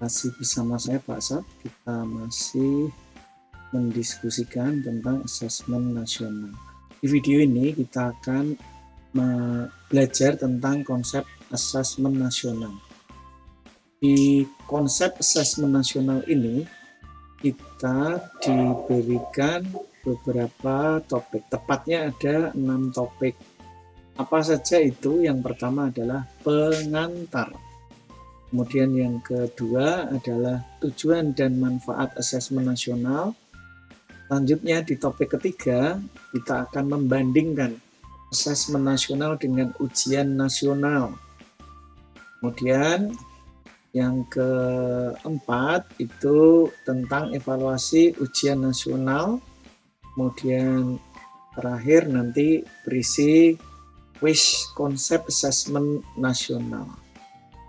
Masih bersama saya Pak Asad, kita masih mendiskusikan tentang asesmen nasional. Di video ini kita akan belajar tentang konsep asesmen nasional. Di konsep asesmen nasional ini kita diberikan beberapa topik, tepatnya ada 6 topik. Apa saja itu? Yang pertama adalah pengantar. Kemudian yang kedua adalah tujuan dan manfaat asesmen nasional. Selanjutnya di topik ketiga kita akan membandingkan asesmen nasional dengan ujian nasional. Kemudian yang keempat itu tentang evaluasi ujian nasional. Kemudian terakhir nanti berisi quiz konsep asesmen nasional.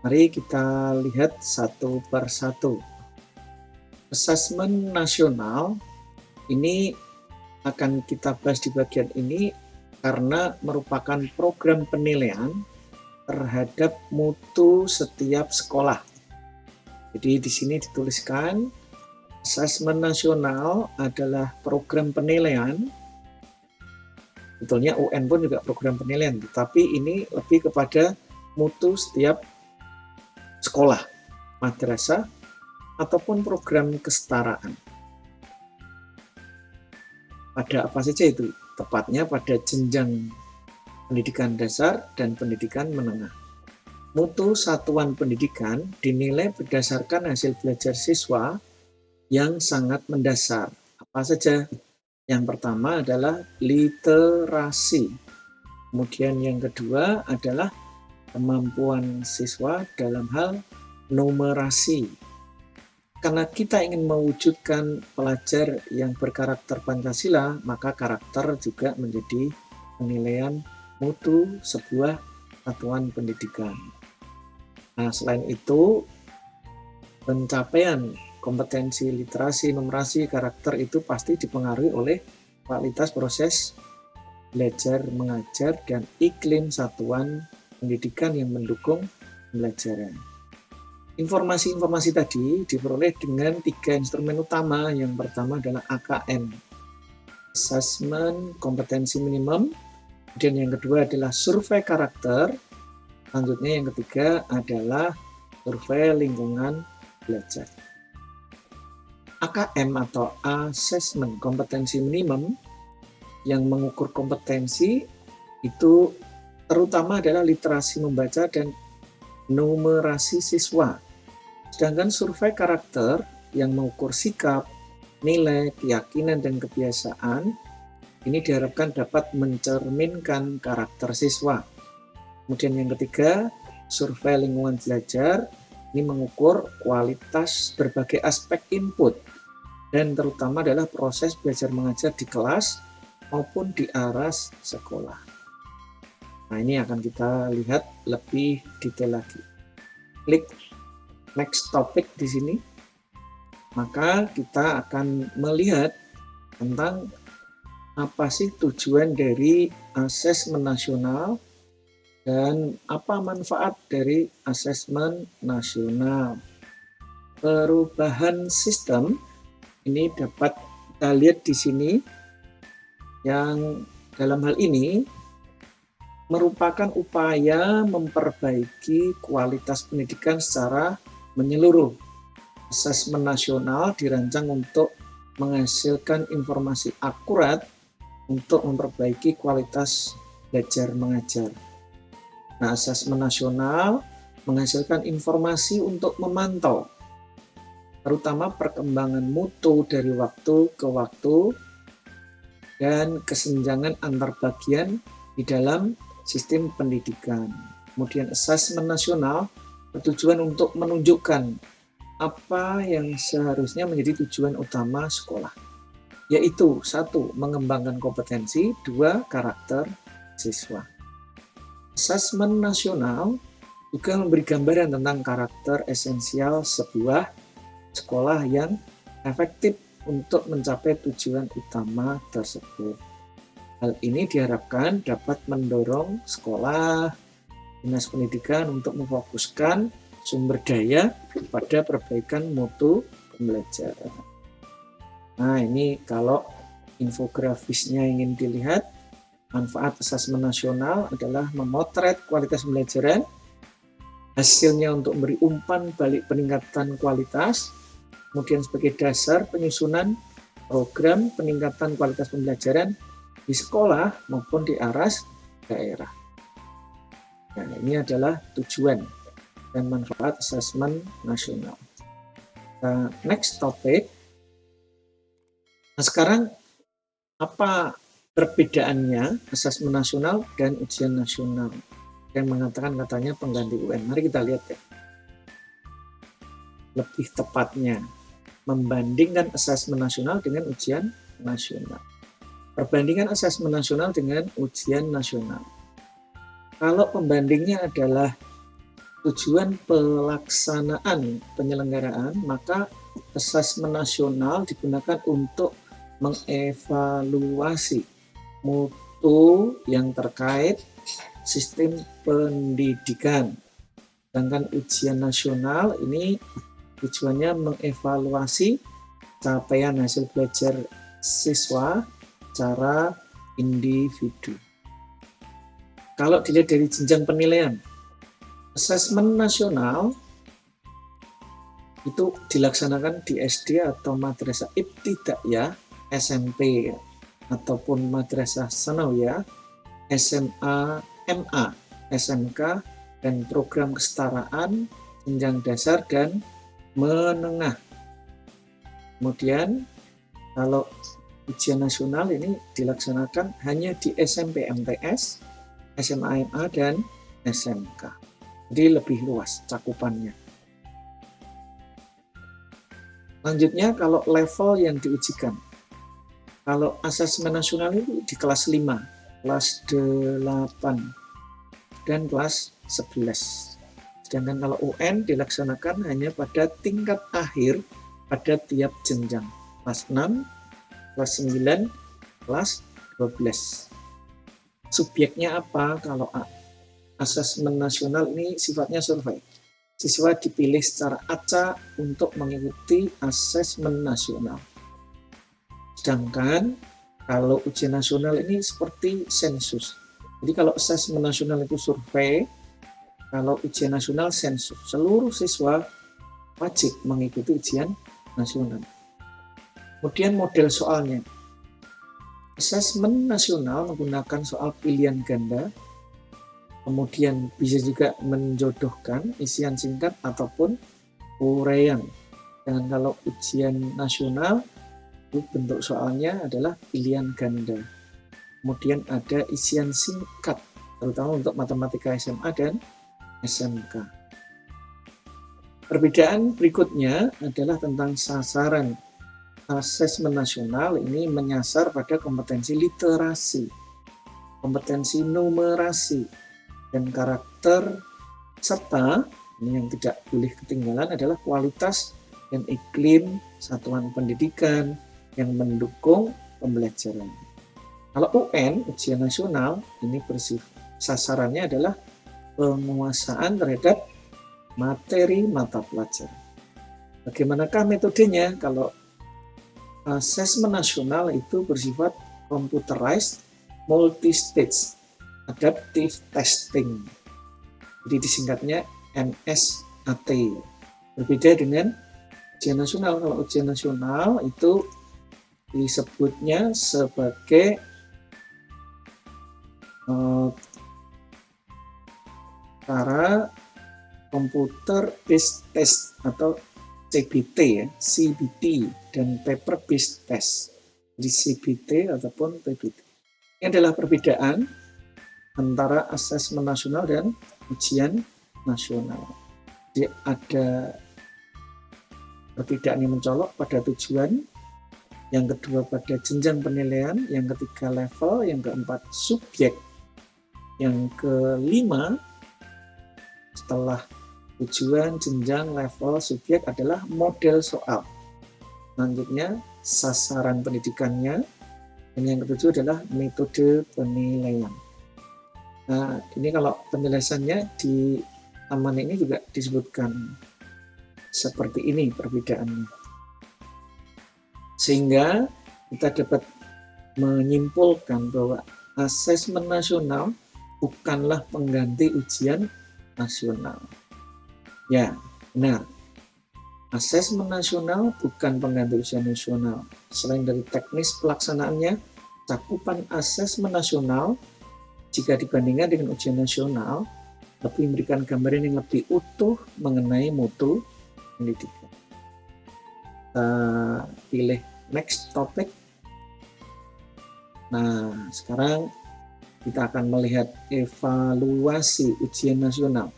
Mari kita lihat satu persatu. Asesmen nasional ini akan kita bahas di bagian ini karena merupakan program penilaian terhadap mutu setiap sekolah. Jadi di sini dituliskan asesmen nasional adalah program penilaian. Betulnya UN pun juga program penilaian, tetapi ini lebih kepada mutu setiap sekolah, madrasah, ataupun program kesetaraan. Pada apa saja itu? Tepatnya pada jenjang pendidikan dasar dan pendidikan menengah. Mutu satuan pendidikan dinilai berdasarkan hasil belajar siswa yang sangat mendasar. Apa saja? Yang pertama adalah literasi. Kemudian yang kedua adalah kemampuan siswa dalam hal numerasi. Karena kita ingin mewujudkan pelajar yang berkarakter Pancasila, maka karakter juga menjadi penilaian mutu sebuah satuan pendidikan. Nah, selain itu, pencapaian kompetensi literasi, numerasi, karakter itu pasti dipengaruhi oleh kualitas proses belajar mengajar dan iklim satuan pendidikan yang mendukung pembelajaran. Informasi-informasi tadi diperoleh dengan 3 instrumen utama. Yang pertama adalah AKM, Assessment Kompetensi Minimum. Kemudian yang kedua adalah survei karakter. Selanjutnya yang ketiga adalah survei lingkungan belajar. AKM atau Assessment Kompetensi Minimum yang mengukur kompetensi itu terutama adalah literasi membaca dan numerasi siswa. Sedangkan survei karakter yang mengukur sikap, nilai, keyakinan, dan kebiasaan ini diharapkan dapat mencerminkan karakter siswa. Kemudian yang ketiga, survei lingkungan belajar ini mengukur kualitas berbagai aspek input dan terutama adalah proses belajar mengajar di kelas maupun di aras sekolah. Nah, ini akan kita lihat lebih detail lagi. Klik next topic di sini. Maka kita akan melihat tentang apa sih tujuan dari asesmen nasional dan apa manfaat dari asesmen nasional. Perubahan sistem ini dapat kita lihat di sini yang dalam hal ini merupakan upaya memperbaiki kualitas pendidikan secara menyeluruh. Asesmen nasional dirancang untuk menghasilkan informasi akurat untuk memperbaiki kualitas belajar mengajar. Nah, asesmen nasional menghasilkan informasi untuk memantau, terutama perkembangan mutu dari waktu ke waktu dan kesenjangan antar bagian di dalam sistem pendidikan. Kemudian asesmen nasional bertujuan untuk menunjukkan apa yang seharusnya menjadi tujuan utama sekolah, yaitu 1. Mengembangkan kompetensi, 2. Karakter siswa. Asesmen nasional juga memberi gambaran tentang karakter esensial sebuah sekolah yang efektif untuk mencapai tujuan utama tersebut. Hal ini diharapkan dapat mendorong sekolah, dinas pendidikan untuk memfokuskan sumber daya pada perbaikan mutu pembelajaran. Nah, ini kalau infografisnya ingin dilihat, manfaat asesmen nasional adalah memotret kualitas pembelajaran, hasilnya untuk memberi umpan balik peningkatan kualitas, kemudian sebagai dasar penyusunan program peningkatan kualitas pembelajaran di sekolah maupun di aras daerah. Nah, ini adalah tujuan dan manfaat asesmen nasional. Next topic. Nah, sekarang apa perbedaannya asesmen nasional dan ujian nasional? Yang mengatakan katanya pengganti UN. Mari kita lihat ya. Lebih tepatnya membandingkan asesmen nasional dengan ujian nasional. Perbandingan asesmen nasional dengan ujian nasional. Kalau pembandingnya adalah tujuan pelaksanaan penyelenggaraan, maka asesmen nasional digunakan untuk mengevaluasi mutu yang terkait sistem pendidikan. Sedangkan ujian nasional ini tujuannya mengevaluasi capaian hasil belajar siswa secara individu. Kalau dilihat dari jenjang penilaian, asesmen nasional itu dilaksanakan di SD atau madrasah ibtidaiyah, SMP ataupun madrasah sanawiyah, SMA, MA, SMK, dan program kesetaraan jenjang dasar dan menengah. Kemudian kalau ujian nasional ini dilaksanakan hanya di SMP MTS, SMA MA, dan SMK. Jadi lebih luas cakupannya. Selanjutnya kalau level yang diujikan. Kalau asesmen nasional itu di kelas 5, kelas 8, dan kelas 11. Sedangkan kalau UN dilaksanakan hanya pada tingkat akhir pada tiap jenjang. Kelas 6, kelas 9, kelas 12. Subjeknya apa? Kalau asesmen nasional ini sifatnya survei. Siswa dipilih secara acak untuk mengikuti asesmen nasional. Sedangkan kalau ujian nasional ini seperti sensus. Jadi kalau asesmen nasional itu survei, kalau ujian nasional sensus. Seluruh siswa wajib mengikuti ujian nasional. Kemudian model soalnya. Asesmen nasional menggunakan soal pilihan ganda, kemudian bisa juga menjodohkan isian singkat ataupun uraian. Dan kalau ujian nasional, itu bentuk soalnya adalah pilihan ganda. Kemudian ada isian singkat, terutama untuk matematika SMA dan SMK. Perbedaan berikutnya adalah tentang sasaran. Asesmen nasional ini menyasar pada kompetensi literasi, kompetensi numerasi, dan karakter, serta ini yang tidak boleh ketinggalan adalah kualitas dan iklim satuan pendidikan yang mendukung pembelajaran. Kalau UN, ujian nasional, ini sasarannya adalah penguasaan terhadap materi mata pelajaran. Bagaimanakah metodenya? Kalau asesmen nasional itu bersifat computerized multi-stage adaptive testing. Jadi disingkatnya MSAT. Berbeda dengan ujian nasional. Kalau ujian nasional itu disebutnya sebagai cara computer based test atau CBT ya, CBT dan paper based test. Di CBT ataupun PBT. Ini adalah perbedaan antara asesmen nasional dan ujian nasional. Jadi ada perbedaan yang mencolok pada tujuan, yang kedua pada jenjang penilaian, yang ketiga level, yang keempat subjek, yang kelima setelah tujuan, jenjang, level, subjek adalah model soal. Selanjutnya sasaran pendidikannya, dan yang ketujuh adalah metode penilaian. Nah, ini kalau penjelasannya di taman ini juga disebutkan seperti ini perbedaannya. Sehingga kita dapat menyimpulkan bahwa asesmen nasional bukanlah pengganti ujian nasional. Ya, benar. Asesmen nasional bukan pengganti ujian nasional. Selain dari teknis pelaksanaannya, cakupan asesmen nasional jika dibandingkan dengan ujian nasional lebih memberikan gambaran yang lebih utuh mengenai mutu pendidikan. Kita pilih next topic. Nah, sekarang kita akan melihat evaluasi ujian nasional.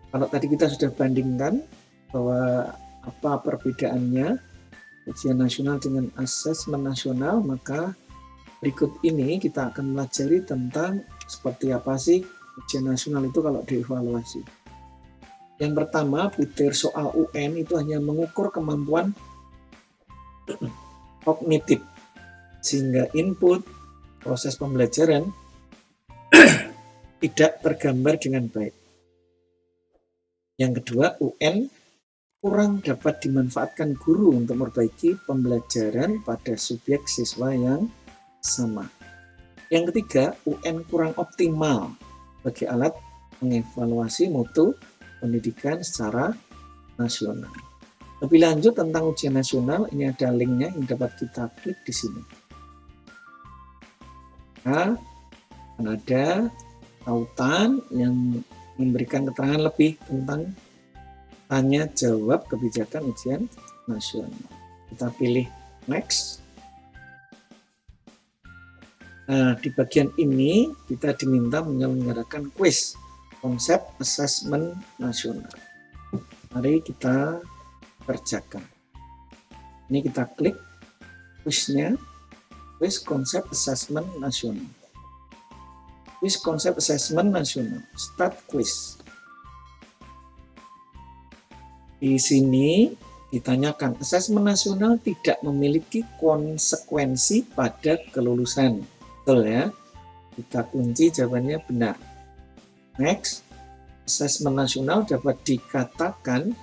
Kalau tadi kita sudah bandingkan bahwa apa perbedaannya ujian nasional dengan asesmen nasional, maka berikut ini kita akan pelajari tentang seperti apa sih ujian nasional itu kalau dievaluasi. Yang pertama, butir soal UN itu hanya mengukur kemampuan kognitif, sehingga input proses pembelajaran tidak tergambar dengan baik. Yang kedua, UN kurang dapat dimanfaatkan guru untuk memperbaiki pembelajaran pada subjek siswa yang sama. Yang ketiga, UN kurang optimal sebagai alat mengevaluasi mutu pendidikan secara nasional. Lebih lanjut tentang ujian nasional, ini ada linknya yang dapat kita klik di sini. Nah, ada tautan yang memberikan keterangan lebih tentang tanya jawab kebijakan ujian nasional. Kita pilih next. Nah, di bagian ini kita diminta menyelenggarakan kuis konsep asesmen nasional. Mari kita kerjakan. Ini kita klik kuisnya, kuis konsep asesmen nasional. Kuis konsep asesmen nasional, start quiz. Di sini ditanyakan, asesmen nasional tidak memiliki konsekuensi pada kelulusan. Betul ya? Kita kunci jawabannya benar. Next, asesmen nasional dapat dikatakan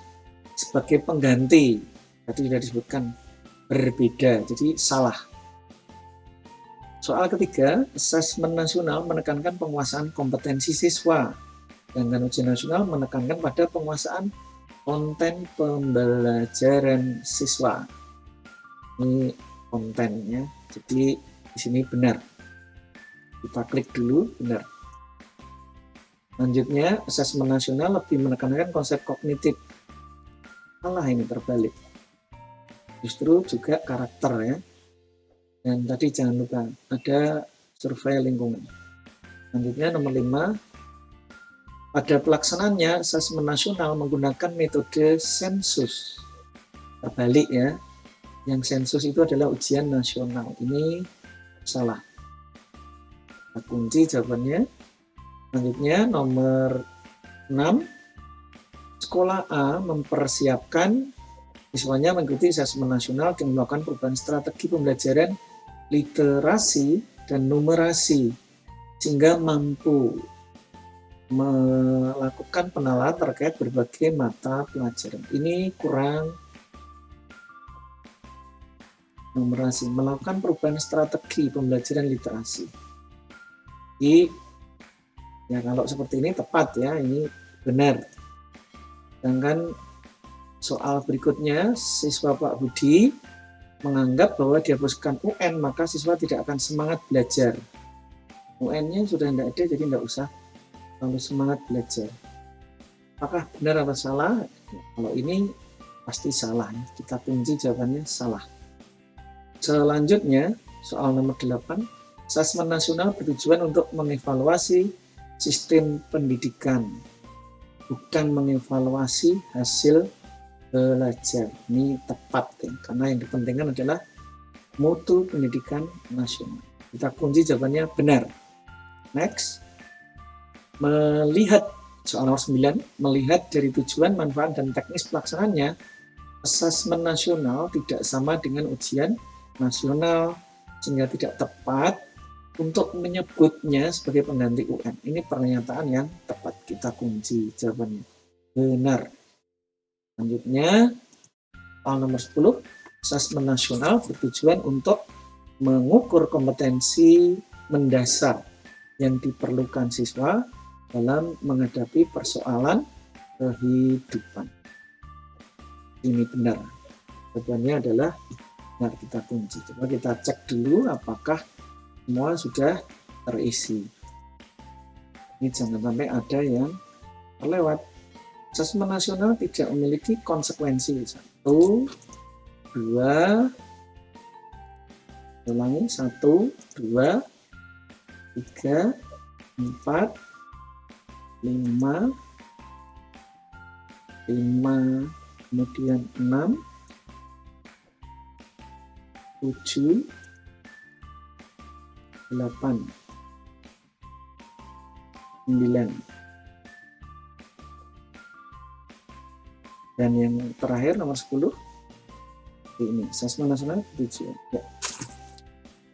sebagai pengganti. Tadi sudah disebutkan berbeda, jadi salah. Soal ketiga, asesmen nasional menekankan penguasaan kompetensi siswa, sedangkan ujian nasional menekankan pada penguasaan konten pembelajaran siswa. Ini kontennya, jadi di sini benar. Kita klik dulu, benar. Selanjutnya, asesmen nasional lebih menekankan konsep kognitif. Salah, ini terbalik. Justru juga karakter ya. Dan tadi jangan lupa, ada survei lingkungan. Selanjutnya nomor 5, pada pelaksanaannya, asesmen nasional menggunakan metode sensus. Terbalik ya, yang sensus itu adalah ujian nasional. Ini salah. Kita kunci jawabannya. Selanjutnya nomor 6, sekolah A mempersiapkan siswanya mengikuti asesmen nasional dengan melakukan perubahan strategi pembelajaran literasi dan numerasi sehingga mampu melakukan penalaran terkait berbagai mata pelajaran. Ini kurang numerasi, melakukan perubahan strategi pembelajaran literasi. Jadi, ya kalau seperti ini tepat ya, ini benar. Sedangkan soal berikutnya, siswa Pak Budi menganggap bahwa dihapuskan UN, maka siswa tidak akan semangat belajar. UN-nya sudah tidak ada, jadi tidak usah terlalu semangat belajar. Apakah benar atau salah? Kalau ini pasti salah. Kita kunci jawabannya salah. Selanjutnya, soal nomor 8, asesmen nasional bertujuan untuk mengevaluasi sistem pendidikan, bukan mengevaluasi hasil belajar. Ini tepat ya, karena yang dipentingkan adalah mutu pendidikan nasional. Kita kunci jawabannya benar. Next. Melihat soal nomor 9, melihat dari tujuan, manfaat, dan teknis pelaksanaannya, asesmen nasional tidak sama dengan ujian nasional, sehingga tidak tepat untuk menyebutnya sebagai pengganti UN. Ini pernyataan yang tepat. Kita kunci jawabannya. Benar. Selanjutnya, soal nomor 10, asesmen nasional bertujuan untuk mengukur kompetensi mendasar yang diperlukan siswa dalam menghadapi persoalan kehidupan. Ini benar. Jawabannya adalah benar, kita kunci. Coba kita cek dulu apakah semua sudah terisi. Ini jangan sampai ada yang terlewat. Asesmen nasional tidak memiliki konsekuensi. 1, 2, ulangi, 1, 2, 3, 4, 5, kemudian 6, 7, 8, 9. Dan yang terakhir nomor 10, ini asesmen nasional tujuan. Ya.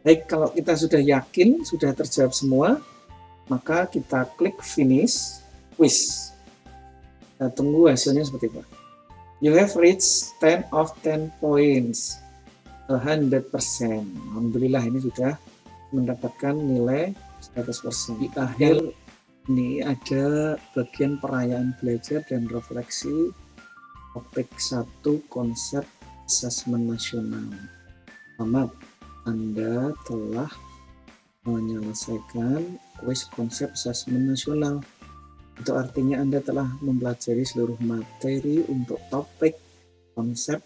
Baik, kalau kita sudah yakin sudah terjawab semua, maka kita klik finish quiz. Kita tunggu hasilnya seperti apa. You have reached 10 of 10 points, 100%. Alhamdulillah, ini sudah mendapatkan nilai 100%. Di akhir ini ada bagian perayaan belajar dan refleksi topik 1 konsep asesmen nasional. Selamat, Anda telah menyelesaikan kuis konsep asesmen nasional. Itu artinya Anda telah mempelajari seluruh materi untuk topik konsep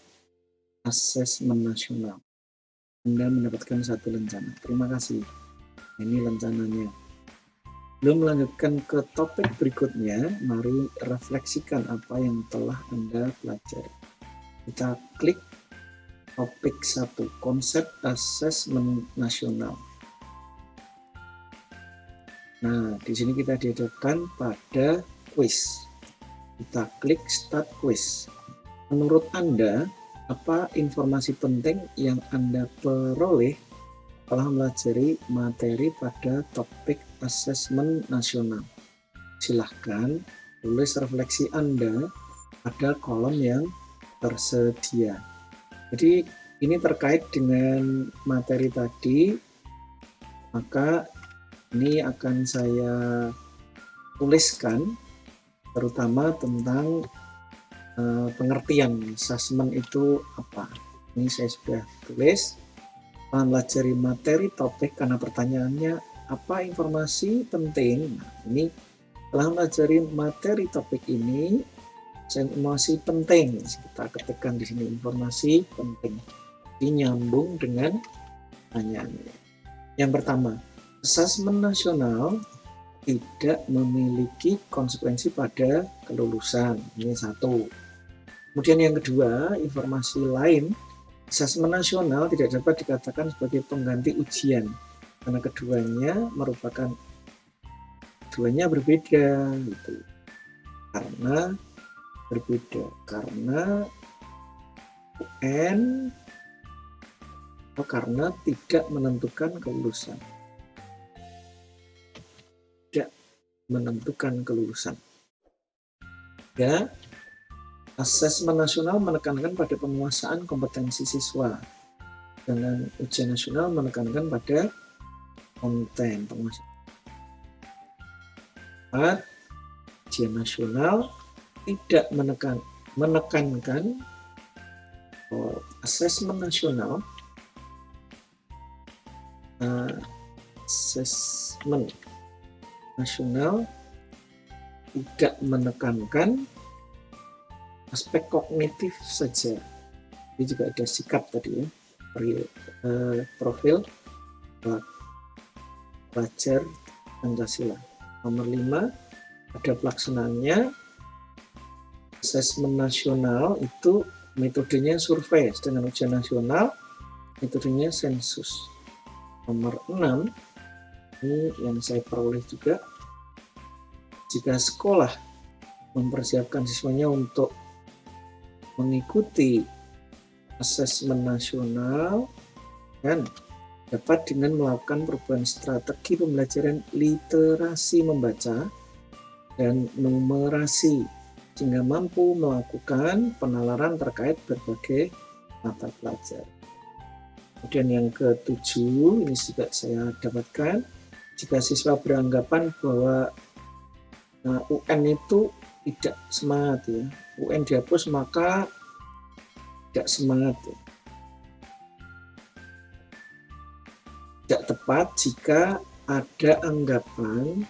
asesmen nasional. Anda mendapatkan 1 lencana. Terima kasih. Ini lencananya. Belum melanjutkan ke topik berikutnya, mari refleksikan apa yang telah Anda pelajari. Kita klik topik 1, konsep asesmen nasional. Nah, di sini kita dihadapkan pada quiz. Kita klik start quiz. Menurut Anda, apa informasi penting yang Anda peroleh setelah mempelajari materi pada topik asesmen nasional? Silahkan tulis refleksi Anda pada kolom yang tersedia. Jadi ini terkait dengan materi tadi, maka ini akan saya tuliskan terutama tentang pengertian asesmen itu apa. Ini saya sudah tulis. Pelajari materi topik karena pertanyaannya apa informasi penting. Nah, ini setelah pelajari materi topik ini, informasi penting kita ketikkan di sini, informasi penting. Ini nyambung dengan pertanyaannya. Yang pertama, asesmen nasional tidak memiliki konsekuensi pada kelulusan. Ini 1. Kemudian yang kedua, informasi lain, asesmen nasional tidak dapat dikatakan sebagai pengganti ujian karena keduanya berbeda gitu. Karena berbeda karena UN atau karena tidak menentukan kelulusan. Ya, asesmen nasional menekankan pada penguasaan kompetensi siswa, dengan ujian nasional menekankan pada konten penguasaan. Ujian nasional tidak menekankan asesmen nasional tidak menekankan aspek kognitif saja. Ini juga ada sikap tadi ya, profil pelajar Pancasila. Nomor 5, ada pelaksanaannya. Asesmen nasional itu metodenya survei, dengan ujian nasional metodenya sensus. Nomor 6, ini yang saya peroleh juga, jika sekolah mempersiapkan siswanya untuk mengikuti asesmen nasional dan dapat dengan melakukan perubahan strategi pembelajaran literasi membaca dan numerasi, sehingga mampu melakukan penalaran terkait berbagai mata pelajaran. Kemudian yang ketujuh, ini juga saya dapatkan, jika siswa beranggapan bahwa UN itu tidak semangat ya, UN dihapus maka tidak semangat ya. Tidak tepat jika ada anggapan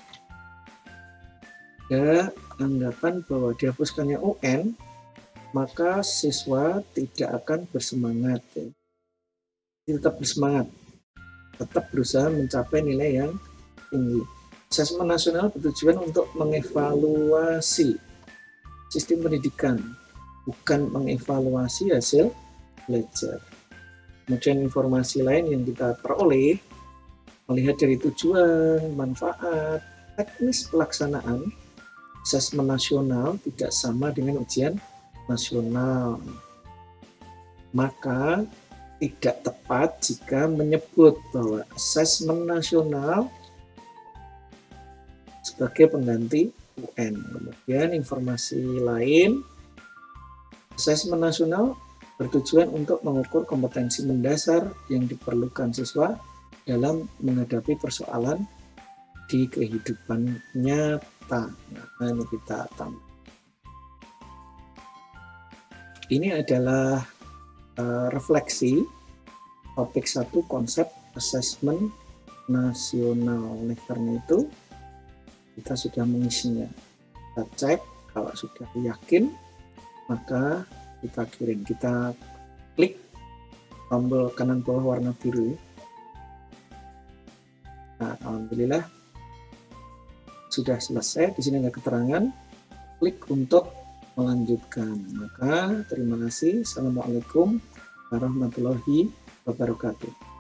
bahwa dihapuskannya UN maka siswa tidak akan bersemangat ya. Tetap bersemangat, tetap berusaha mencapai nilai yang tinggi. Asesmen nasional bertujuan untuk mengevaluasi sistem pendidikan, bukan mengevaluasi hasil belajar. Kemudian informasi lain yang kita peroleh, melihat dari tujuan, manfaat, teknis pelaksanaan, asesmen nasional tidak sama dengan ujian nasional. Maka tidak tepat jika menyebut bahwa asesmen nasional sebagai pengganti UN. Kemudian informasi lain, asesmen nasional bertujuan untuk mengukur kompetensi mendasar yang diperlukan siswa dalam menghadapi persoalan di kehidupan nyata. Nah, ini kita tambah. Ini adalah refleksi topik 1 konsep asesmen nasional. Oleh karena itu kita sudah mengisinya. Kita cek, kalau sudah yakin maka kita kirim. Kita klik tombol kanan bawah warna biru. Nah, alhamdulillah sudah selesai. Di sini ada keterangan. Klik untuk melanjutkan. Maka terima kasih. Assalamualaikum warahmatullahi wabarakatuh.